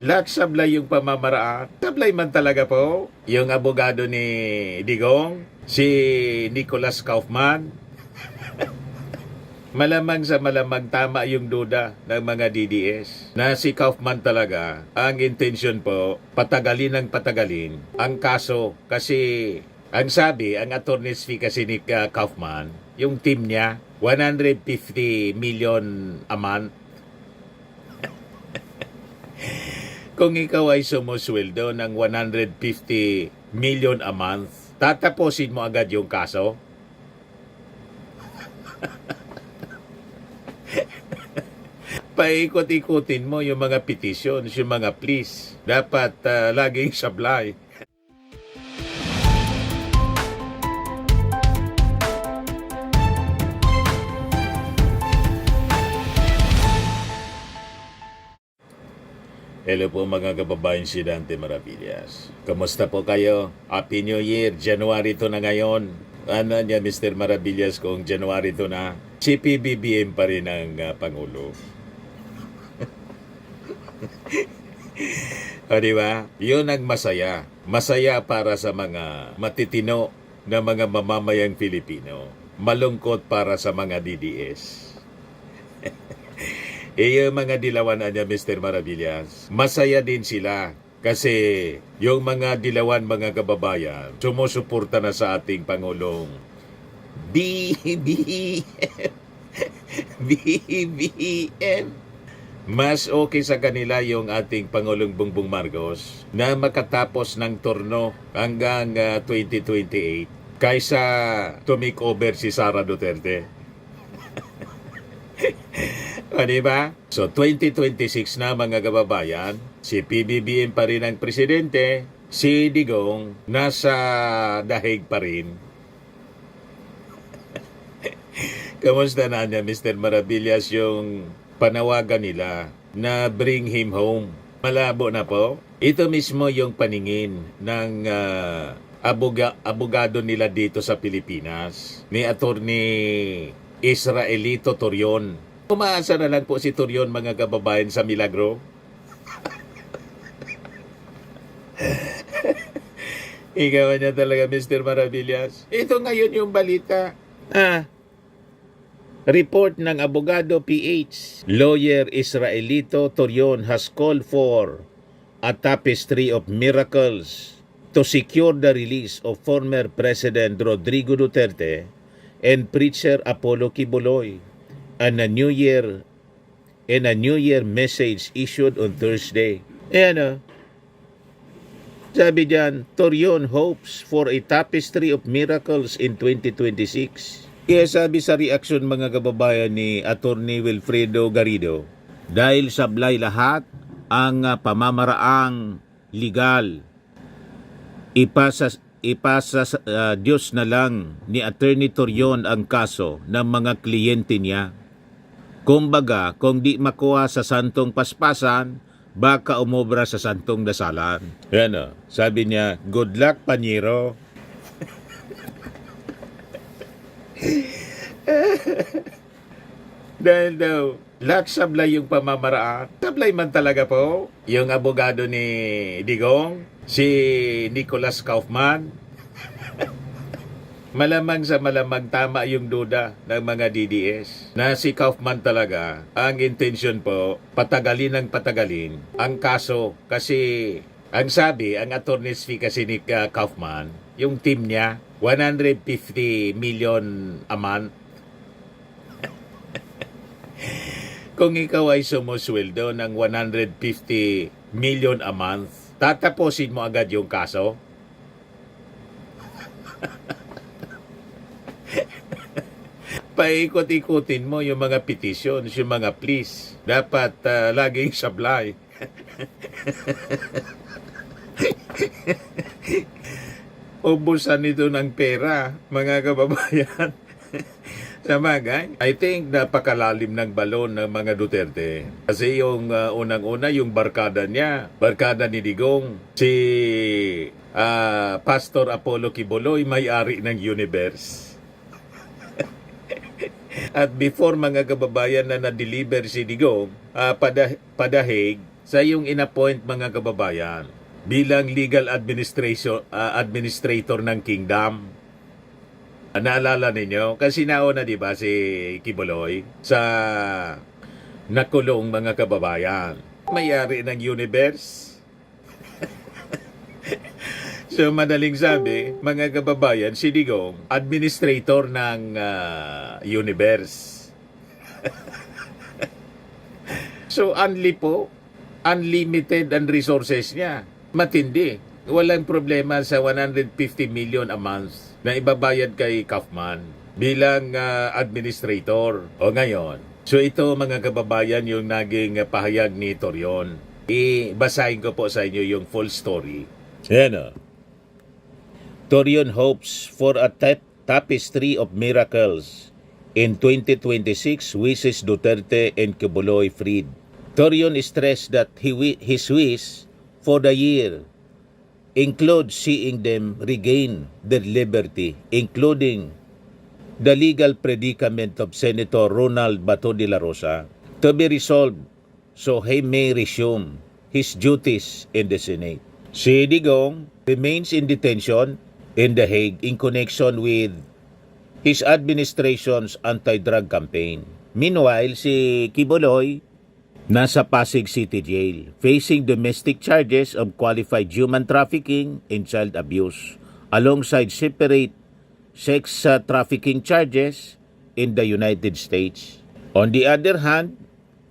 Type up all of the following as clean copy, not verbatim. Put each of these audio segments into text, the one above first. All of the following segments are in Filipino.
Lahat sablay yung pamamaraan. Sablay man talaga po. Yung abogado ni Digong, si Nicholas Kaufman, malamang sa malamang tama yung duda ng mga DDS na si Kaufman talaga, ang intensyon po, patagalin ng patagalin ang kaso kasi ang sabi, ang attorney's fee kasi ni Kaufman, yung team niya, 150 million a month. Kung ikaw ay sumusweldo ng 150 million a month, tatapusin mo agad yung kaso? Paikot-ikutin mo yung mga petitions, yung mga pleas. Dapat laging sablay. Hello po mga kababayan, si Dante Maravillas. Kamusta po kayo? Happy New Year! January to na ngayon. Ano niya Mr. Maravillas kung January to na? Si PBBM pa rin ang Pangulo. O diba? Yun ang masaya. Masaya para sa mga matitino na mga mamamayang Pilipino. Malungkot para sa mga DDS. Yung mga dilawan niya, Mr. Maravillas, masaya din sila. Kasi yung mga dilawan, mga kababayan, sumusuporta na sa ating Pangulong BBM. BBM. Mas okay sa kanila yung ating Pangulong Bongbong Marcos na makatapos ng turno hanggang 2028 kaysa to make over si Sara Duterte. O diba? So 2026 na mga kababayan, si PBBM pa rin ang presidente, si Digong nasa dahig pa rin. Kamusta na niya Mr. Maravillas yung panawagan nila na bring him home? Malabo na po. Ito mismo yung paningin ng abogado nila dito sa Pilipinas, ni Attorney Israelito Torion. Umaasa na lang po si Torion mga kababayan sa milagro. Ikaw niya talaga Mr. Maravillas. Ito ngayon yung balita. Report ng abogado PH. Lawyer Israelito Torion has called for a tapestry of miracles to secure the release of former President Rodrigo Duterte and preacher Apollo Kibuloy. And a New Year message issued on Thursday. Ayan sabi diyan, Torion hopes for a tapestry of miracles in 2026. Kaya sabi sa reaksyon mga kababayan ni Attorney Wilfredo Garrido, dahil sablay lahat ang pamamaraang legal, ipasa Diyos na lang ni Attorney Torion ang kaso ng mga kliyente niya. Kumbaga, kung di makuha sa santong paspasan, baka umobra sa santong dasalan. Yan sabi niya, good luck, Panyero. Dahil daw, lahat sablay yung pamamaraan. Sablay man talaga po. Yung abogado ni Digong, si Nicholas Kaufman, malamang sa malamang tama yung duda ng mga DDS na si Kaufman talaga, ang intensyon po, patagalin ng patagalin ang kaso kasi ang sabi, ang attorney's fee kasi ni Kaufman, yung team niya, 150 million a month. Kung ikaw ay sumusweldo ng 150 million a month, tatapusin mo agad yung kaso? Paikot-ikutin mo yung mga petitions, yung mga pleas. Dapat laging sablay. Ubusan nito ng pera, mga kababayan. Sa bagay, I think napakalalim ng balon ng mga Duterte. Kasi yung unang-una, yung barkada niya, barkada ni Digong, si Pastor Apollo Kibuloy, may-ari ng Universe. At before mga kababayan na na-deliver si Digong, padahig sa iyong inappoint mga kababayan bilang legal administrator ng Kingdom. Naalala ninyo? Kasi nauna, di ba, si Kibuloy sa nakulong mga kababayan. May-ari ng Universe. So, madaling sabi, mga kababayan, si Digong, administrator ng Universe. So, unlimited ang resources niya. Matindi. Walang problema sa 150 million a month na ibabayad kay Kaufman bilang administrator. O ngayon, so ito mga kababayan yung naging pahayag ni Torion. Basahin ko po sa inyo yung full story. Yan o. Torion hopes for a tapestry of miracles. In 2026, wishes Duterte and Kibuloy freed. Torion stressed that his wish for the year includes seeing them regain their liberty, including the legal predicament of Senator Ronald Bato de la Rosa, to be resolved so he may resume his duties in the Senate. Si Digong remains in detention in The Hague in connection with his administration's anti-drug campaign. Meanwhile, si Kibuloy nasa Pasig City Jail, facing domestic charges of qualified human trafficking and child abuse, alongside separate sex trafficking charges in the United States. On the other hand,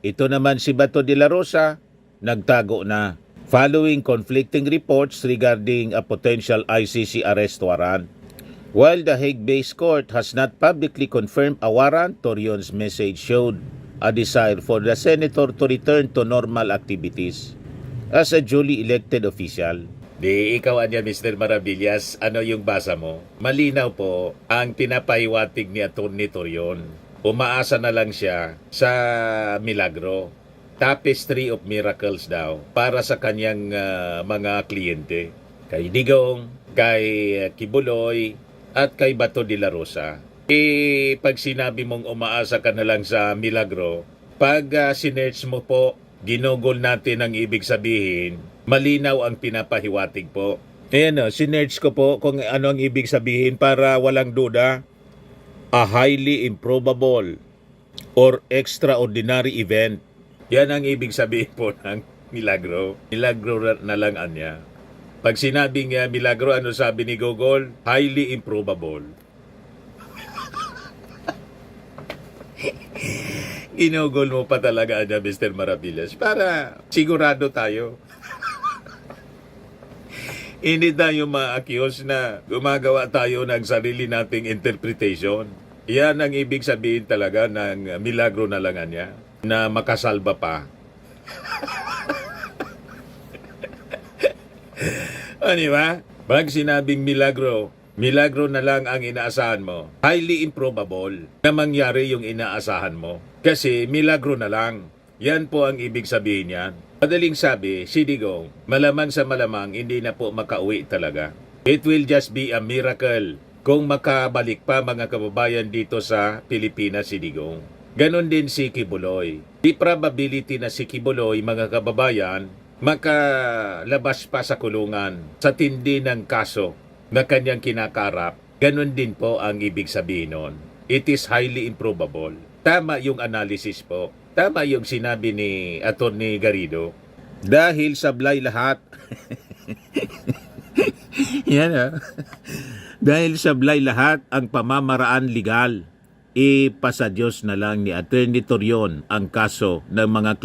ito naman si Bato de la Rosa, nagtago na, following conflicting reports regarding a potential ICC arrest warrant. While the Hague-based court has not publicly confirmed a warrant, Torion's message showed a desire for the senator to return to normal activities as a duly elected official. Di ikaw anya, Mr. Maravillas, ano yung basa mo? Malinaw po ang pinapahiwatig ni Atty. Torion. Umaasa na lang siya sa milagro. Tapestry of miracles daw para sa kanyang mga kliyente. Kay Digong, kay Kibuloy, at kay Bato de la Rosa. Pag sinabi mong umaasa ka na lang sa milagro, pag sinerch mo po, ginugol natin ang ibig sabihin, malinaw ang pinapahiwatig po. Ayan o, sinerch ko po kung ano ang ibig sabihin para walang duda. A highly improbable or extraordinary event. Yan ang ibig sabihin po ng milagro. Milagro na lang anya. Pag sinabing milagro, ano sabi ni Google? Highly improbable. Ginugol mo pa talaga na Mr. Maravillas para sigurado tayo. Hindi tayo ma-accuse na gumagawa tayo ng sarili nating interpretation. Yan ang ibig sabihin talaga ng milagro na lang niya na makasalba pa. Ano ba? Pag sinabing milagro, milagro na lang ang inaasahan mo. Highly improbable na mangyari yung inaasahan mo. Kasi milagro na lang. Yan po ang ibig sabihin yan. Madaling sabi, si Digong, malamang sa malamang hindi na po makauwi talaga. It will just be a miracle kung makabalik pa mga kababayan dito sa Pilipinas si Digong. Ganon din si Kibuloy. The probability na si Kibuloy, mga kababayan, makalabas pa sa kulungan sa tindi ng kaso na kanyang kinakarap, ganun din po ang ibig sabihin nun. It is highly improbable. Tama yung analysis po. Tama yung sinabi ni Atty. Garrido. Dahil sablay lahat. Yan Dahil sablay lahat ang pamamaraan legal, ipasa Diyos na lang ni Atty. Torion ang kaso ng mga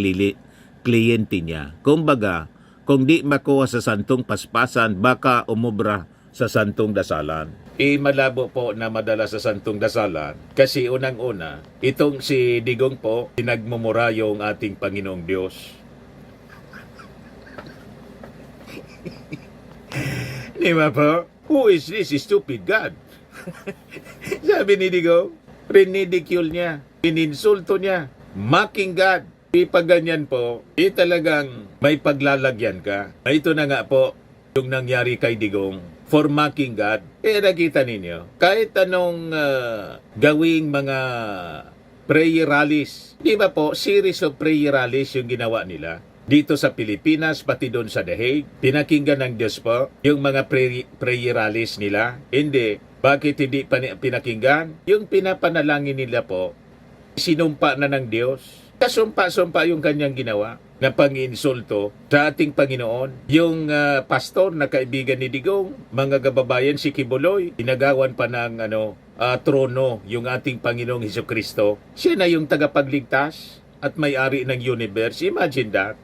kliyente niya. Kumbaga, kung di makuha sa santong paspasan, baka umubra sa santong dasalan. Malabo po na madala sa santong dasalan kasi unang-una, itong si Digong po, pinagmumura yung ating Panginoong Diyos. Di ba po? Who is this stupid God? Sabi ni Digong, rinidicule niya, ininsulto niya, mocking God. Pag ganyan po, talagang may paglalagyan ka. Ito na nga po yung nangyari kay Digong for mocking God. Nakita ninyo, kahit anong gawing mga prayer rallies, di ba po, series of prayer rallies yung ginawa nila. dito sa Pilipinas, pati doon sa The Hague. Pinakinggan ng Diyos po yung mga prayer rallies nila. Hindi. Bakit hindi pinakinggan? Yung pinapanalangin nila po, sinumpa na ng Diyos. Kasumpa-sumpa yung kanyang ginawa na pang-insulto sa ating Panginoon. Yung pastor na kaibigan ni Digong, mga kababayan, si Kibuloy, inagawan pa ng trono yung ating Panginoong Hesukristo. Siya na yung tagapagligtas at may-ari ng universe. Imagine that.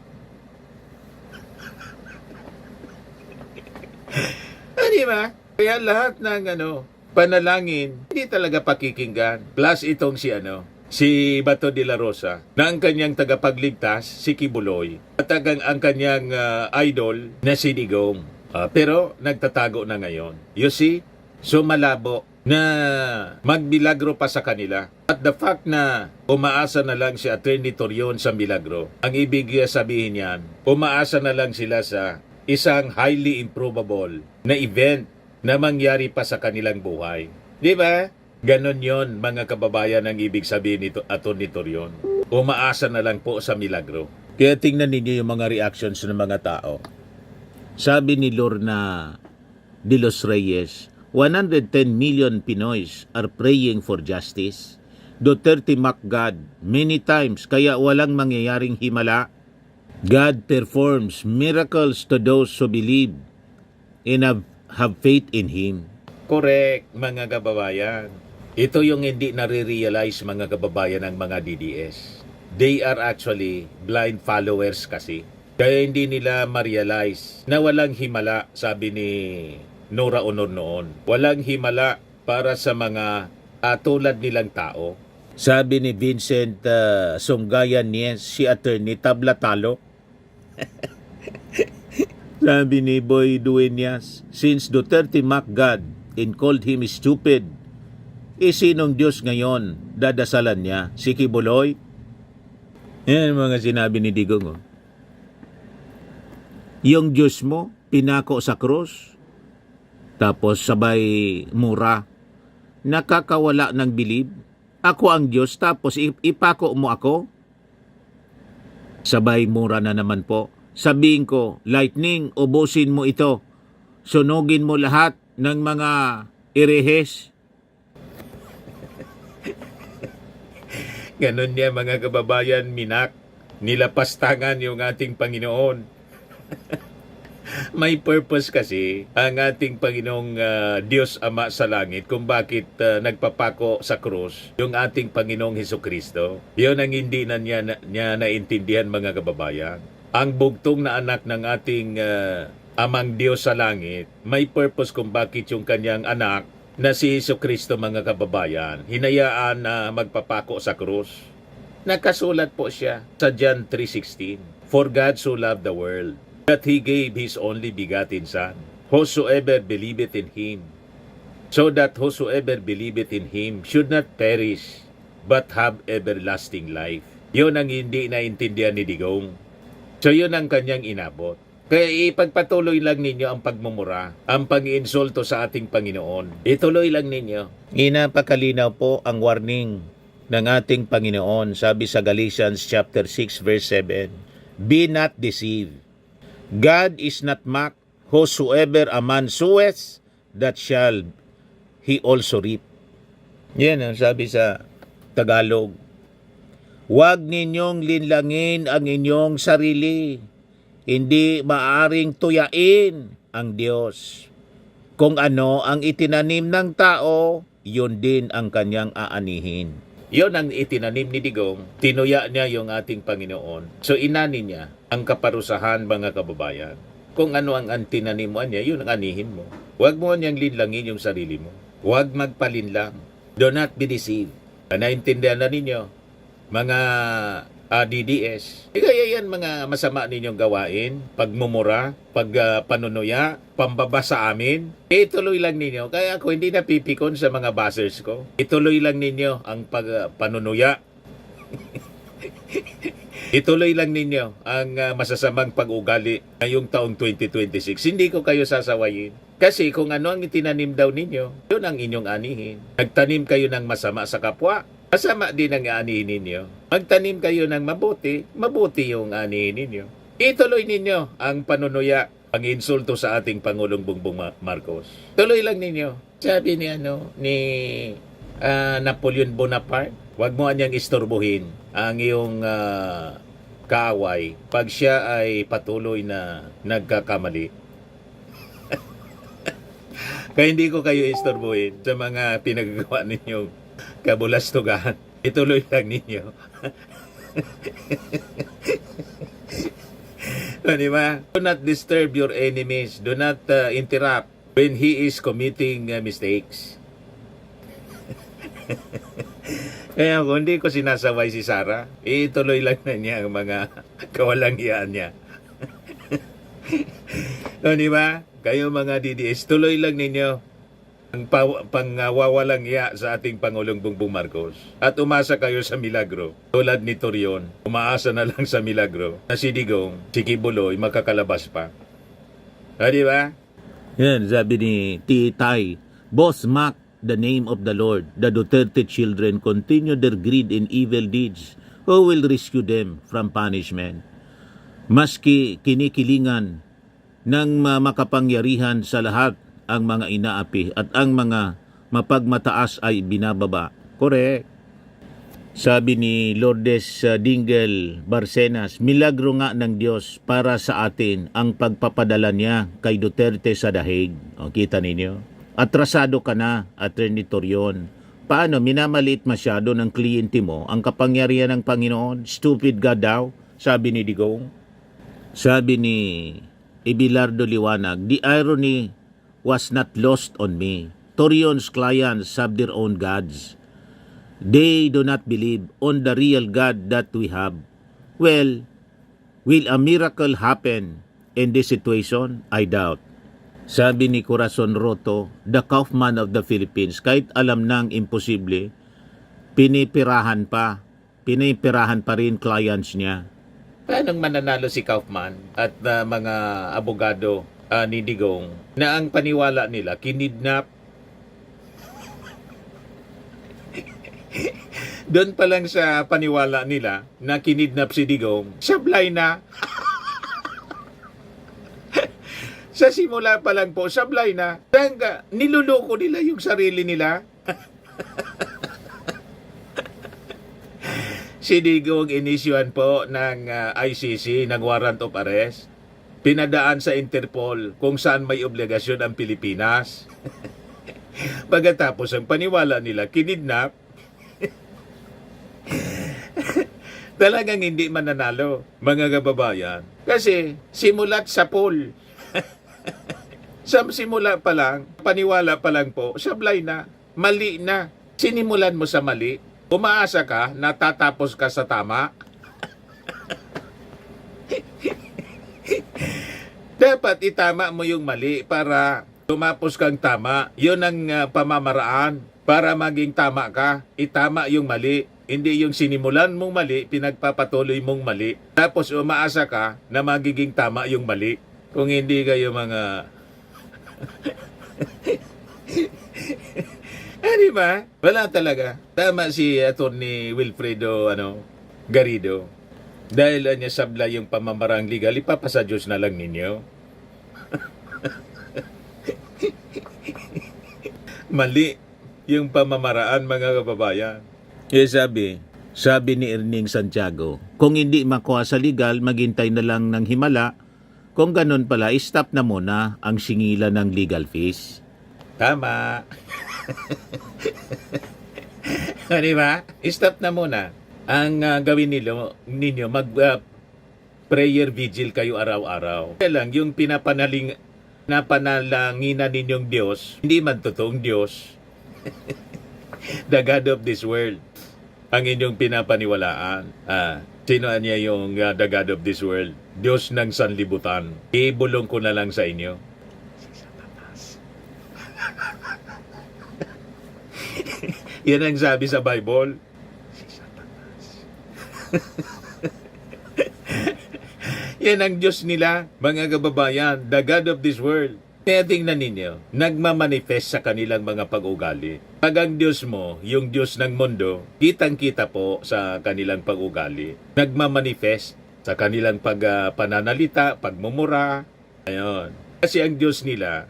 Di ba? Kaya lahat ng panalangin, hindi talaga pakikinggan. Plus itong si Bato de la Rosa, na ang kanyang tagapagligtas, si Kibuloy, at ang kanyang idol na si Digong. Pero nagtatago na ngayon. You see? So malabo na magmilagro pa sa kanila. At the fact na umaasa na lang si Attorney Torion sa milagro, ang ibig sabihin yan, umaasa na lang sila sa isang highly improbable na event na mangyari pa sa kanilang buhay. Di ba? Ganon yon mga kababayan ang ibig sabihin nito Attorney Torion. Umaasa na lang po sa milagro. Kaya tingnan ninyo yung mga reactions ng mga tao. Sabi ni Lorna de los Reyes, 110 million Pinoys are praying for justice. Duterte mocked God many times kaya walang mangyayaring himala. God performs miracles to those who believe and have faith in Him. Correct, mga kababayan. Ito yung hindi nare-realize mga kababayan ng mga DDS. They are actually blind followers kasi. Kaya hindi nila ma-realize na walang himala, sabi ni Nora Honor noon. Walang himala para sa mga tulad nilang tao. Sabi ni Vincent Songgayan Nies, si Attorney Tablatalo. Sabi ni Boy Dueñas, since Duterte mocked God and called him stupid, sinong Diyos ngayon dadasalan niya? Si Kibuloy? Yan mga sinabi ni Digong. Yung Diyos mo, pinako sa krus, tapos sabay mura, nakakawala ng bilib. Ako ang Diyos, tapos ipako mo ako? Sabay mura na naman po. Sabihin ko, lightning, ubusin mo ito. Sunugin mo lahat ng mga irehes. Ganon niya mga kababayan, minak. Nilapastangan yung ating Panginoon. May purpose kasi ang ating Panginoong Diyos Ama sa langit kung bakit nagpapako sa krus yung ating Panginoong Hesukristo. Yun ang hindi na niya naintindihan mga kababayan. Ang bugtong na anak ng ating Amang Diyos sa langit, may purpose kung bakit yung kanyang anak na si Hesukristo mga kababayan, hinayaan na magpapako sa krus. Nakasulat po siya sa John 3:16. For God so loved the world that He gave His only begotten Son, whosoever believeth in Him, so that whosoever believeth in Him should not perish, but have everlasting life. Yun ang hindi naintindihan ni Digong. So yun ang kanyang inabot. Kaya ipagpatuloy lang ninyo ang pagmumura, ang pag-iinsulto sa ating Panginoon. Ituloy lang ninyo. Inapakalinaw po ang warning ng ating Panginoon, sabi sa Galatians chapter 6 verse 7. Be not deceived. God is not mocked. Whosoever a man soweth, that shall he also reap. Yan ang sabi sa Tagalog. Huwag ninyong linlangin ang inyong sarili. Hindi maaring tuyain ang Diyos. Kung ano ang itinanim ng tao, yun din ang kanyang aanihin. Yun ang itinanim ni Digong. Tinuya niya yung ating Panginoon. So inani niya ang kaparusahan mga kababayan. Kung ano ang tinanim niya, yun ang anihin mo. Huwag mo niyang linlangin yung sarili mo. Huwag magpalinlang. Do not be deceived. Naintindihan na ninyo, mga DDS. Kaya yan mga masama ninyong gawain, pagmumura, pagpanunuya, pambaba sa amin. Ituloy lang ninyo. Kaya ako hindi napipikon sa mga buzzers ko. Ituloy lang ninyo ang pagpanunuya. Ituloy lang ninyo ang masasamang pag-ugali ngayong taong 2026. Hindi ko kayo sasawayin. Kasi kung ano ang itinanim daw ninyo, yun ang inyong anihin. Nagtanim kayo ng masama sa kapwa, masama din ang aanihin ninyo. Magtanim kayo ng mabuti, mabuti yung aanihin ninyo. ituloy ninyo ang panunuya, ang insulto sa ating Pangulong Bongbong Marcos. Tuloy lang ninyo. Sabi ni Napoleon Bonaparte, huwag mo anyang istorbohin ang iyong kaaway pag siya ay patuloy na nagkakamali. Kaya hindi ko kayo istorbohin sa mga pinagagawa ninyong kabulastugan. Ituloy lang ninyo. Di ba? Do not disturb your enemies. Do not interrupt when he is committing mistakes. Kaya kung hindi ko sinasaway si Sarah, ituloy lang na niya ang mga kawalangyaan niya. Di ba? Kayo mga DDS, tuloy lang ninyo ang pangwawalang iya sa ating Pangulong Bongbong Marcos. At umasa kayo sa milagro. Tulad ni Torion, umaasa na lang sa milagro na si Digong, si Kibuloy, makakalabas pa. Di ba? Yan, sabi ni Titay, Boss Mac, the name of the Lord, the Duterte children continue their greed and evil deeds. Who will rescue them from punishment? Maski kinikilingan ng makapangyarihan sa lahat ang mga inaapi at ang mga mapagmataas ay binababa. Correct. Sabi ni Lourdes Dingle Barcenas, milagro nga ng Diyos para sa atin ang pagpapadala niya kay Duterte sa dahig. O, kita ninyo? Atrasado ka na, Attorney Torion. Paano, minamaliit masyado ng kliyente mo ang kapangyarihan ng Panginoon? Stupid ka daw, sabi ni Digong. Sabi ni Ibilardo Liwanag, the irony was not lost on me. Torion's clients have their own gods. They do not believe on the real God that we have. Well, will a miracle happen in this situation? I doubt. Sabi ni Corazon Roto, the Kaufman of the Philippines, kahit alam nang imposible, pinipirahan pa rin clients niya. Paano mananalo si Kaufman at mga abogado ni Digong na ang paniwala nila kinidnap? Doon pa lang sa paniwala nila na kinidnap si Digong, sablay na. Sa simula pa lang po, sablay na. Niluloko nila yung sarili nila. Si Digong inisyuhan po ng ICC ng warrant of arrest. Pinadaan sa Interpol kung saan may obligasyon ang Pilipinas. Pagkatapos ang paniwala nila, kinidnap. Talagang hindi mananalo, mga kababayan. Kasi simulat sa pool. Sa simula pa lang, paniwala pa lang po, sablay na, mali na. Sinimulan mo sa mali, umaasa ka na tatapos ka sa tama. Dapat itama mo yung mali para tumapos kang tama. Yun ang pamamaraan para maging tama ka. Itama yung mali. Hindi yung sinimulan mong mali, pinagpapatuloy mong mali. Tapos umaasa ka na magiging tama yung mali. Kung hindi kayo mga... Diba? Wala talaga. Tama si Atty. Wilfredo Garrido. Dahil niya sabla yung pamamarang legal, ipapasa Diyos na lang ninyo. Mali yung pamamaraan, mga kababayan. Sabi ni Erning Santiago, kung hindi makuha sa legal, maghintay na lang ng himala. Kung ganun pala, stop na muna ang singilan ng legal fees. Tama. Diba? Stop na muna. Ang gawin ninyo prayer vigil kayo araw-araw. Kaya lang, yung napanalangina ninyong Diyos, hindi man totoong Diyos. The God of this world. Ang inyong pinapaniwalaan. Sino niya yung the God of this world? Diyos ng sanlibutan. Ibulong ko na lang sa inyo. Yan ang sabi sa Bible. Yan ang Diyos nila, mga kababayan, the God of this world. Kaya tingnan ninyo, nagmamanifest sa kanilang mga pag-ugali. Pag ang Diyos mo, yung Diyos ng mundo, kitang-kita po sa kanilang pag-ugali. Nagmamanifest sa kanilang pananalita, pagmumura. Ayun. Kasi ang Diyos nila,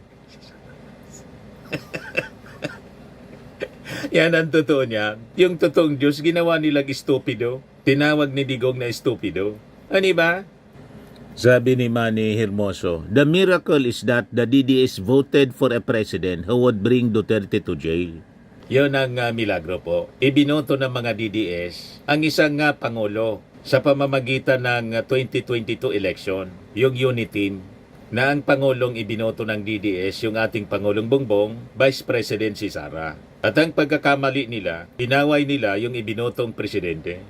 yan ang totoo niya. Yung totoong Diyos, ginawa nilang estupido. Tinawag ni Digong na estupido. Ano ba? Sabi ni Manny Hermoso, the miracle is that the DDS voted for a president who would bring Duterte to jail. Yun ang milagro po. Ibinoto ng mga DDS ang isang pangulo sa pamamagitan ng 2022 election, yung Uniteam, na ang pangulong ibinoto ng DDS, yung ating Pangulong Bongbong, Vice President si Sara. At ang pagkakamali nila, pinaway nila yung ibinotong presidente.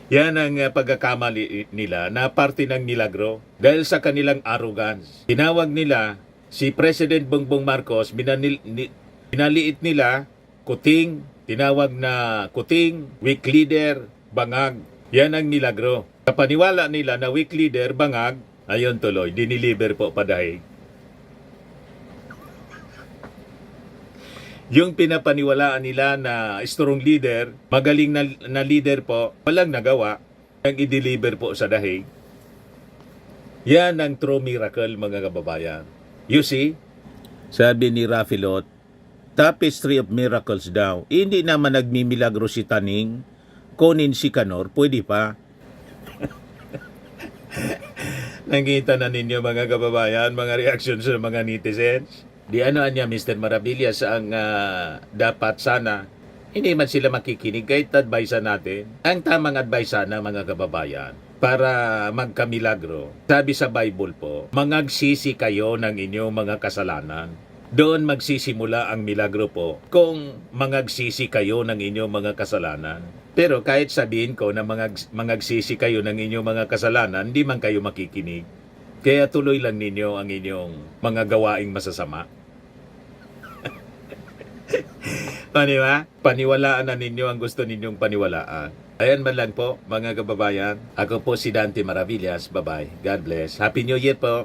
Yan ang pagkakamali nila na parte ng milagro dahil sa kanilang arrogance. Tinawag nila si President Bongbong Marcos, pinaliit nila kuting, tinawag na kuting, weak leader, bangag. Yan ang milagro. Kapaniwala nila na weak leader, bangag, ayon tuloy, diniliver po padahig. Yung pinapaniwalaan nila na strong leader, magaling na leader po, walang nagawa, ang i-deliver po sa dahig. Yan ang true miracle, mga kababayan. You see, sabi ni Rafilot, tapestry of miracles daw. Hindi naman nagmimilagro si Taning, kunin si Kanor, pwede pa. Nakita na ninyo mga kababayan, mga reactions ng mga netizens. Di ano niya Mr. Maravillas ang dapat sana hindi man sila makikinig kahit advice natin. Ang tamang advice sana mga kababayan para magkamilagro. Sabi sa Bible po, mangagsisi kayo ng inyong mga kasalanan. Doon magsisimula ang milagro po kung mangagsisi kayo ng inyong mga kasalanan. Pero kahit sabihin ko na mangagsisi kayo ng inyong mga kasalanan, hindi man kayo makikinig. Kaya tuloy lang ninyo ang inyong mga gawaing masasama. O, diba? Paniwalaan na ninyo ang gusto ninyong paniwalaan. Ayan man lang po, mga kababayan. Ako po si Dante Maravillas. Bye-bye. God bless. Happy New Year po.